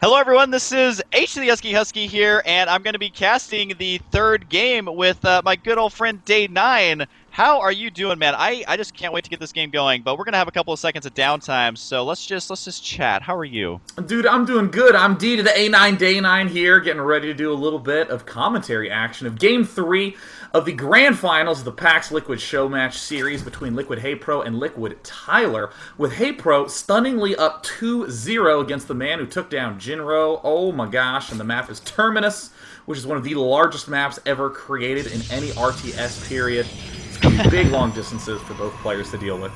Hello everyone, this is H to the Husky here, and I'm going to be casting the third game with my good old friend Day9. How are you doing, man? I just can't wait to get this game going, but we're going to have a couple of seconds of downtime, so let's just chat. How are you? Dude, I'm doing good. I'm D to the A9 Day9 here, getting ready to do a little bit of commentary action of Game 3 of the grand finals of the PAX Liquid Showmatch series between Liquid Haypro and Liquid Tyler, with Haypro stunningly up 2-0 against the man who took down Jinro. Oh my gosh, and the map is Terminus, which is one of the largest maps ever created in any RTS period. It's going to be big, long distances for both players to deal with.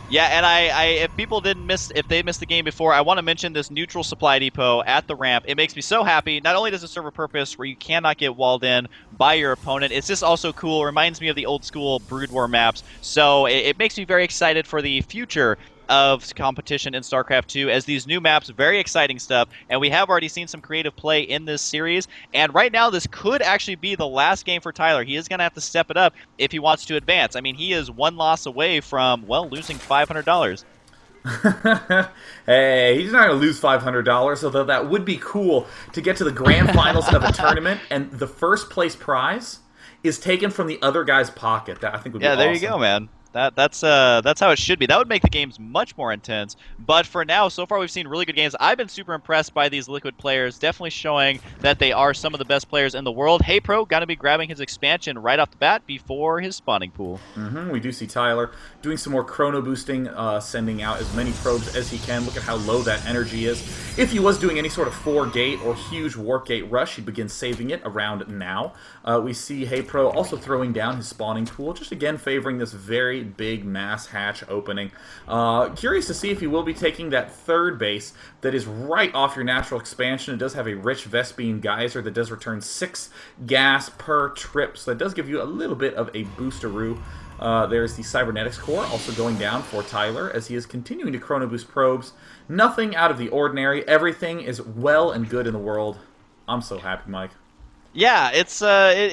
Yeah, and if they missed the game before, I want to mention this neutral supply depot at the ramp. It makes me so happy. Not only does it serve a purpose where you cannot get walled in by your opponent, it's just also cool. It reminds me of the old school Brood War maps. So it makes me very excited for the future of competition in StarCraft 2 as these new maps, very exciting stuff, and we have already seen some creative play in this series, and right now this could actually be the last game for Tyler. He is going to have to step it up if he wants to advance. I mean, he is one loss away from, well, losing $500. Hey, he's not going to lose $500, although that would be cool to get to the grand finals of a tournament, and the first place prize is taken from the other guy's pocket. That I think would be awesome. Yeah, there you go, man. That's how it should be. That would make the games much more intense. But for now, so far we've seen really good games. I've been super impressed by these Liquid players, definitely showing that they are some of the best players in the world. Haypro got to be grabbing his expansion right off the bat before his spawning pool. We do see Tyler doing some more chrono boosting, sending out as many probes as he can. Look at how low that energy is. If he was doing any sort of 4-gate or huge warp gate rush, he'd begin saving it around now. We see Haypro also throwing down his spawning pool, just again favoring this very big mass hatch opening. Curious to see if he will be taking that third base that is right off your natural expansion. It does have a rich Vespene geyser that does return 6 gas per trip, so that does give you a little bit of a boosteroo. There's the Cybernetics core also going down for Tyler as he is continuing to chrono boost probes. Nothing out of the ordinary. Everything is well and good in the world. I'm so happy, Mike. Yeah, it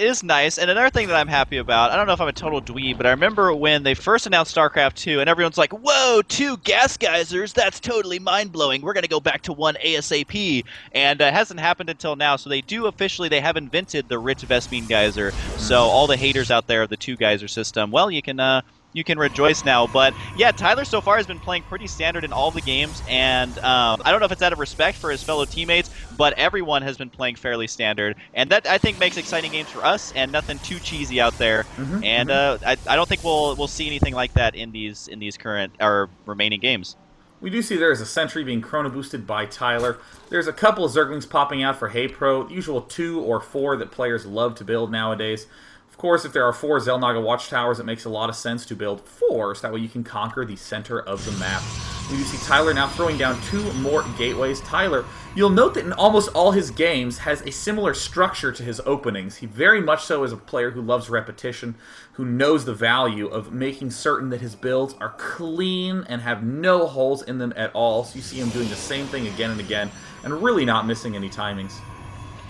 is nice. And another thing that I'm happy about, I don't know if I'm a total dweeb, but I remember when they first announced StarCraft 2 and everyone's like, whoa, 2 gas geysers, that's totally mind-blowing. We're going to go back to 1 ASAP. And it hasn't happened until now, so they have invented the rich Vespene geyser. So all the haters out there of the 2 geyser system, well, you can rejoice now. But yeah, Tyler so far has been playing pretty standard in all the games, and I don't know if it's out of respect for his fellow teammates, but everyone has been playing fairly standard, and that I think makes exciting games for us, and nothing too cheesy out there. I don't think we'll see anything like that in these current or remaining games. We do see there is a sentry being chrono boosted by Tyler. There's a couple of Zerglings popping out for Haypro, the usual 2 or 4 that players love to build nowadays. Of course, if there are 4 Xel'Naga watchtowers, it makes a lot of sense to build 4, so that way you can conquer the center of the map. We do see Tyler now throwing down 2 more gateways. Tyler, you'll note that in almost all his games has a similar structure to his openings. He very much so is a player who loves repetition, who knows the value of making certain that his builds are clean and have no holes in them at all. So you see him doing the same thing again and again, and really not missing any timings.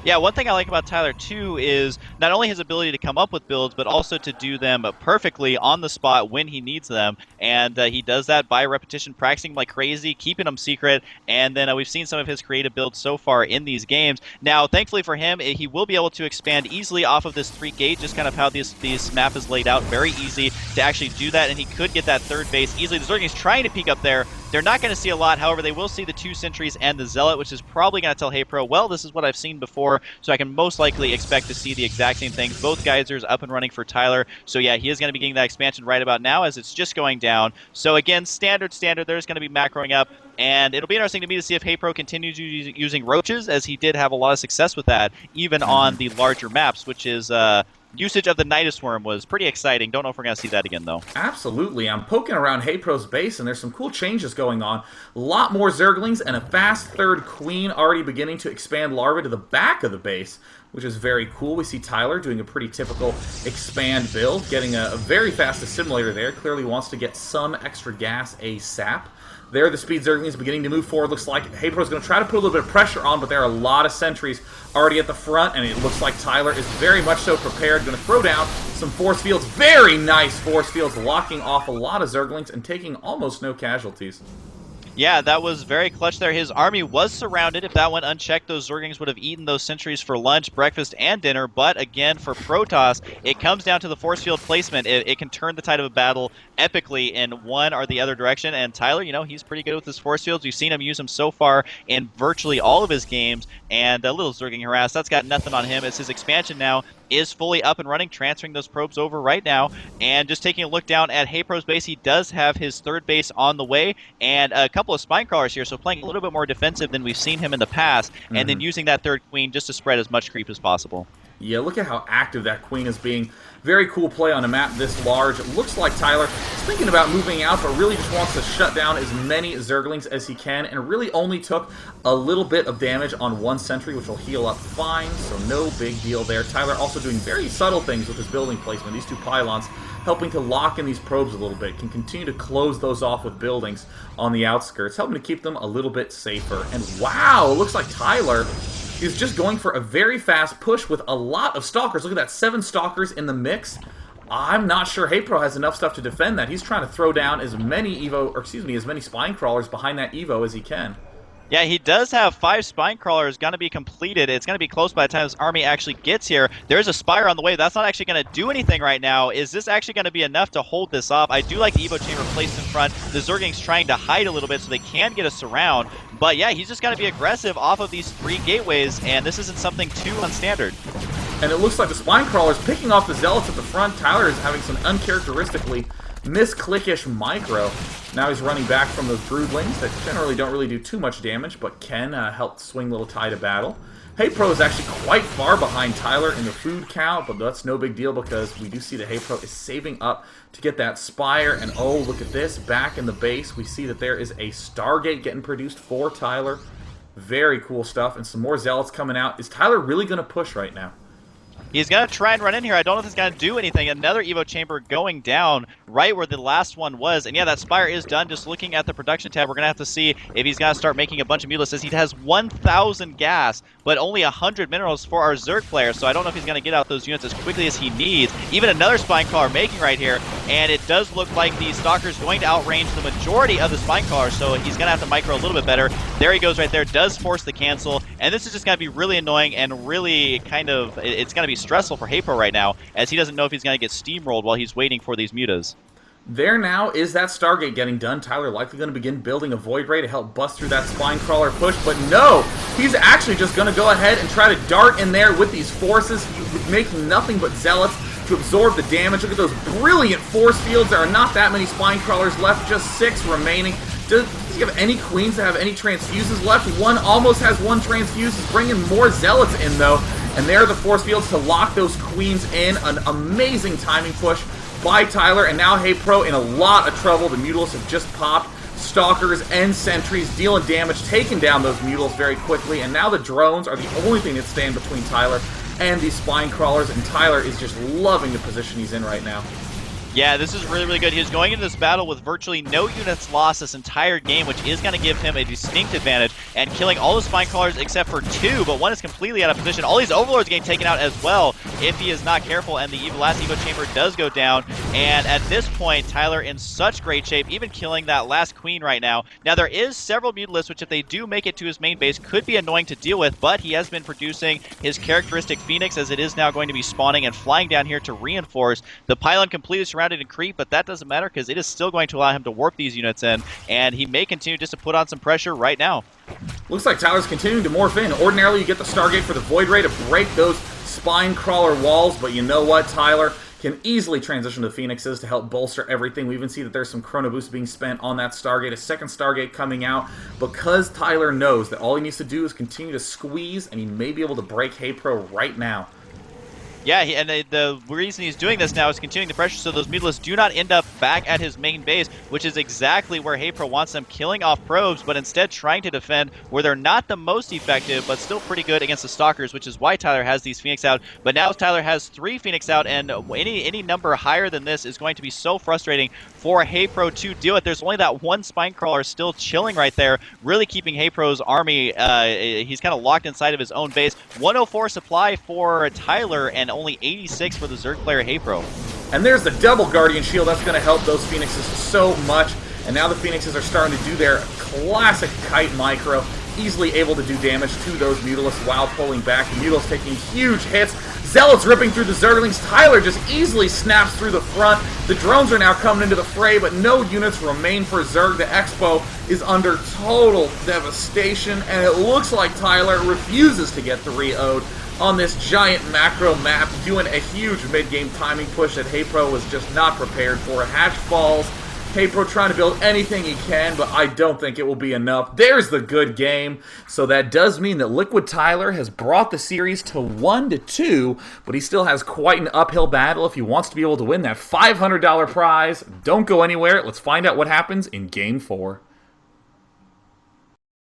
Yeah, one thing I like about Tyler, too, is not only his ability to come up with builds, but also to do them perfectly on the spot when he needs them. And he does that by repetition, practicing like crazy, keeping them secret. And then we've seen some of his creative builds so far in these games. Now, thankfully for him, he will be able to expand easily off of this 3-gate, just kind of how this map is laid out. Very easy to actually do that, and he could get that third base easily. The Zergling's trying to peek up there. They're not going to see a lot. However, they will see the 2 sentries and the Zealot, which is probably going to tell Haypro, well, this is what I've seen before, so I can most likely expect to see the exact same thing. Both geysers up and running for Tyler. So yeah, he is going to be getting that expansion right about now as it's just going down. So again, standard, there's going to be macroing up. And it'll be interesting to me to see if Haypro continues using roaches, as he did have a lot of success with that, even on the larger maps, which is... usage of the Nidus Worm was pretty exciting. Don't know if we're going to see that again, though. Absolutely. I'm poking around Haypro's base, and there's some cool changes going on. A lot more Zerglings and a fast third Queen already beginning to expand larvae to the back of the base, which is very cool. We see Tyler doing a pretty typical expand build, getting a very fast assimilator there. Clearly wants to get some extra gas ASAP. There, the speed Zergling is beginning to move forward. Looks like Haypro is going to try to put a little bit of pressure on, but there are a lot of sentries already at the front, and it looks like Tyler is very much so prepared. Going to throw down some force fields. Very nice force fields, locking off a lot of Zerglings and taking almost no casualties. Yeah, that was very clutch there. His army was surrounded. If that went unchecked, those Zerglings would have eaten those sentries for lunch, breakfast, and dinner. But again, for Protoss, it comes down to the force field placement. It can turn the tide of a battle epically in one or the other direction. And Tyler, he's pretty good with his force fields. We've seen him use them so far in virtually all of his games. And a little Zergling harass, that's got nothing on him. As his expansion now is fully up and running, transferring those probes over right now. And just taking a look down at Haypro's base, he does have his third base on the way, and a couple of spine crawlers here, so playing a little bit more defensive than we've seen him in the past, and then using that third queen just to spread as much creep as possible. Yeah, look at how active that queen is being. Very cool play on a map this large. It looks like Tyler is thinking about moving out, but really just wants to shut down as many Zerglings as he can, and really only took a little bit of damage on one sentry, which will heal up fine, so no big deal there. Tyler also doing very subtle things with his building placement. These two pylons helping to lock in these probes a little bit, can continue to close those off with buildings on the outskirts, helping to keep them a little bit safer. And wow, it looks like Tyler is just going for a very fast push with a lot of Stalkers. Look at that, 7 Stalkers in the mix. I'm not sure Haypro has enough stuff to defend that. He's trying to throw down as many as many Spine Crawlers behind that Evo as he can. Yeah, he does have 5 spine crawlers going to be completed. It's going to be close by the time his army actually gets here. There's a spire on the way. That's not actually going to do anything right now. Is this actually going to be enough to hold this off? I do like the Evo chamber placed in front. The Zerglings trying to hide a little bit so they can get a surround. But yeah, he's just going to be aggressive off of these 3 gateways, and this isn't something too unstandard. And it looks like the Spine Crawler's picking off the Zealots at the front. Tyler is having some uncharacteristically misclickish micro. Now he's running back from those Broodlings that generally don't really do too much damage, but can help swing little tide of battle. Haypro is actually quite far behind Tyler in the food count, but that's no big deal because we do see that Haypro is saving up to get that Spire. And oh, look at this, back in the base, we see that there is a Stargate getting produced for Tyler. Very cool stuff, and some more Zealots coming out. Is Tyler really going to push right now? He's going to try and run in here. I don't know if it's going to do anything. Another Evo chamber going down right where the last one was. And yeah, that Spire is done. Just looking at the production tab, we're going to have to see if he's going to start making a bunch of Mutalisks. He has 1,000 gas, but only 100 minerals for our Zerg player. So I don't know if he's going to get out those units as quickly as he needs. Even another Spine Crawler making right here. And it does look like the Stalker's going to outrange the majority of the Spine Crawlers. So he's going to have to micro a little bit better. There he goes right there. Does force the cancel. And this is just going to be really annoying and really kind of, it's going to be stressful for Haypro right now, as he doesn't know if he's going to get steamrolled while he's waiting for these mutas. There now is that Stargate getting done. Tyler likely going to begin building a Void Ray to help bust through that Spine Crawler push, but no! He's actually just going to go ahead and try to dart in there with these forces, making nothing but Zealots to absorb the damage. Look at those brilliant force fields. There are not that many Spine Crawlers left, just 6 remaining. Does he have any queens that have any transfuses left? One almost has 1 transfuse. He's bringing more Zealots in, though. And there are the force fields to lock those queens in. An amazing timing push by Tyler. And now Haypro in a lot of trouble. The Mutalisks have just popped. Stalkers and sentries dealing damage, taking down those Mutalisks very quickly. And now the drones are the only thing that stand between Tyler and these Spine Crawlers. And Tyler is just loving the position he's in right now. Yeah, this is really, really good. He's going into this battle with virtually no units lost this entire game, which is going to give him a distinct advantage, and killing all the Spine Crawlers except for 2, but 1 is completely out of position. All these Overlords getting taken out as well if he is not careful, and the last Evo chamber does go down. And at this point, Tyler in such great shape, even killing that last Queen right now. Now, there is several Mutalisks, which if they do make it to his main base, could be annoying to deal with, but he has been producing his characteristic Phoenix, as it is now going to be spawning and flying down here to reinforce. The pylon completely surrounded in creep, but that doesn't matter because it is still going to allow him to warp these units in, and he may continue just to put on some pressure right now. Looks like Tyler's continuing to morph in. Ordinarily, you get the Stargate for the Void Ray to break those Spine Crawler walls, but you know what? Tyler can easily transition to the Phoenixes to help bolster everything. We even see that there's some Chrono Boost being spent on that Stargate, a second Stargate coming out, because Tyler knows that all he needs to do is continue to squeeze, and he may be able to break Haypro right now. Yeah, and the reason he's doing this now is continuing the pressure so those Mutalisks do not end up back at his main base, which is exactly where Haypro wants them, killing off probes, but instead trying to defend where they're not the most effective, but still pretty good against the Stalkers, which is why Tyler has these Phoenix out. But now Tyler has 3 Phoenix out, and any number higher than this is going to be so frustrating for Haypro to deal with. There's only that 1 Spine Crawler still chilling right there, really keeping Haypro's army, he's kind of locked inside of his own base. 104 supply for Tyler, and only 86 for the Zerg player Haypro. And there's the double Guardian Shield. That's going to help those Phoenixes so much. And now the Phoenixes are starting to do their classic kite micro, easily able to do damage to those Mutalisks while pulling back. The Mutalisks taking huge hits. Zealots ripping through the Zerglings. Tyler just easily snaps through the front. The drones are now coming into the fray, but no units remain for Zerg. The Expo is under total devastation, and it looks like Tyler refuses to get 3-0'd on this giant macro map, doing a huge mid-game timing push that Haypro was just not prepared for. Hatch falls. Haypro trying to build anything he can, but I don't think it will be enough. There's the good game. So that does mean that Liquid Tyler has brought the series to 1-2, but he still has quite an uphill battle if he wants to be able to win that $500 prize. Don't go anywhere. Let's find out what happens in Game 4.